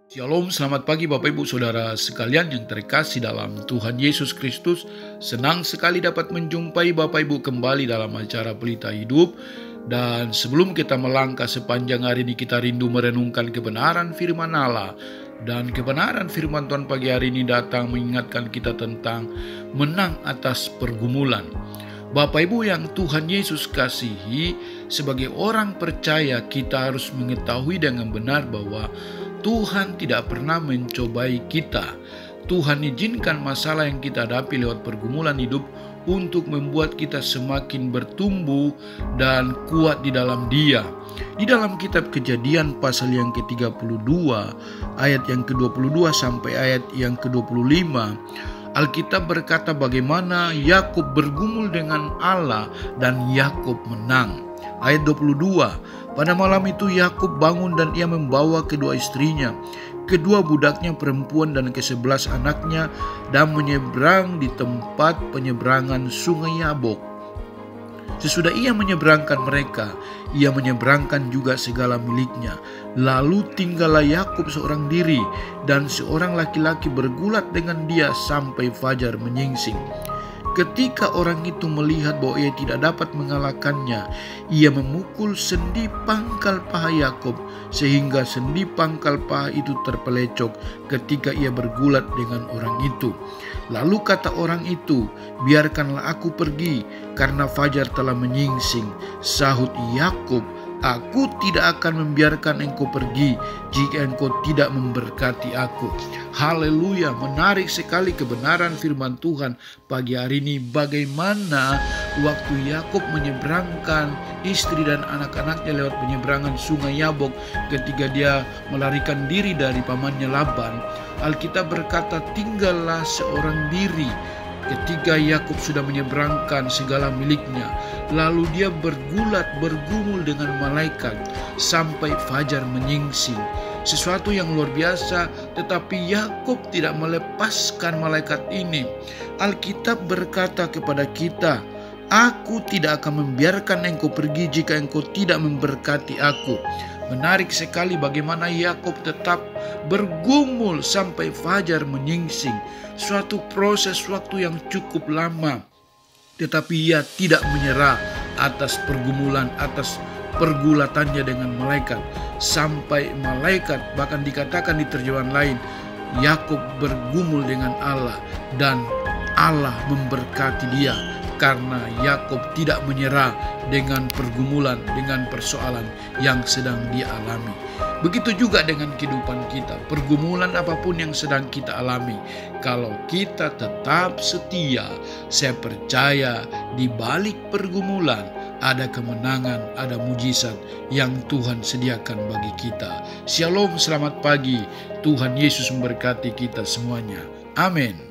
Shalom, selamat pagi Bapak Ibu Saudara sekalian yang terkasih dalam Tuhan Yesus Kristus. Senang sekali dapat menjumpai Bapak Ibu kembali dalam acara Pelita Hidup. Dan sebelum kita melangkah sepanjang hari ini, kita rindu merenungkan kebenaran firman Allah. Dan kebenaran firman Tuhan pagi hari ini datang mengingatkan kita tentang menang atas pergumulan. Bapak Ibu yang Tuhan Yesus kasihi, sebagai orang percaya kita harus mengetahui dengan benar bahwa Tuhan tidak pernah mencobai kita. Tuhan izinkan masalah yang kita hadapi lewat pergumulan hidup untuk membuat kita semakin bertumbuh dan kuat di dalam Dia. Di dalam kitab Kejadian pasal yang ke-32 ayat yang ke-22 sampai ayat yang ke-25, Alkitab berkata bagaimana Yakub bergumul dengan Allah dan Yakub menang. Ayat 22, pada malam itu Yakub bangun dan ia membawa kedua istrinya, kedua budaknya perempuan dan ke-11 anaknya, dan menyeberang di tempat penyeberangan sungai Yabok. Sesudah ia menyeberangkan mereka, ia menyeberangkan juga segala miliknya. Lalu tinggallah Yakub seorang diri, dan seorang laki-laki bergulat dengan dia sampai fajar menyingsing. Ketika orang itu melihat bahwa ia tidak dapat mengalahkannya, ia memukul sendi pangkal paha Yakub sehingga sendi pangkal paha itu terpelecok ketika ia bergulat dengan orang itu. Lalu kata orang itu, biarkanlah aku pergi karena fajar telah menyingsing. Sahut Yakub, aku tidak akan membiarkan engkau pergi jika engkau tidak memberkati aku. Haleluya, menarik sekali kebenaran firman Tuhan pagi hari ini. Bagaimana waktu Yakub menyeberangkan istri dan anak-anaknya lewat penyeberangan sungai Yabok ketika dia melarikan diri dari pamannya Laban. Alkitab berkata tinggallah seorang diri ketika Yakub sudah menyeberangkan segala miliknya. Lalu dia bergumul dengan malaikat sampai fajar menyingsing. Sesuatu yang luar biasa, tetapi Yakub tidak melepaskan malaikat ini. Alkitab berkata kepada kita, aku tidak akan membiarkan engkau pergi jika engkau tidak memberkati aku. Menarik sekali bagaimana Yakub tetap bergumul sampai fajar menyingsing. Suatu proses waktu yang cukup lama, tetapi ia tidak menyerah atas pergumulan, atas pergulatannya dengan malaikat. Sampai malaikat, bahkan dikatakan di terjemahan lain, Yakub bergumul dengan Allah dan Allah memberkati dia. Karena Yakub tidak menyerah dengan pergumulan, dengan persoalan yang sedang dia alami. Begitu juga dengan kehidupan kita, pergumulan apapun yang sedang kita alami, kalau kita tetap setia, saya percaya di balik pergumulan ada kemenangan, ada mujizat yang Tuhan sediakan bagi kita. Shalom, selamat pagi. Tuhan Yesus memberkati kita semuanya. Amin.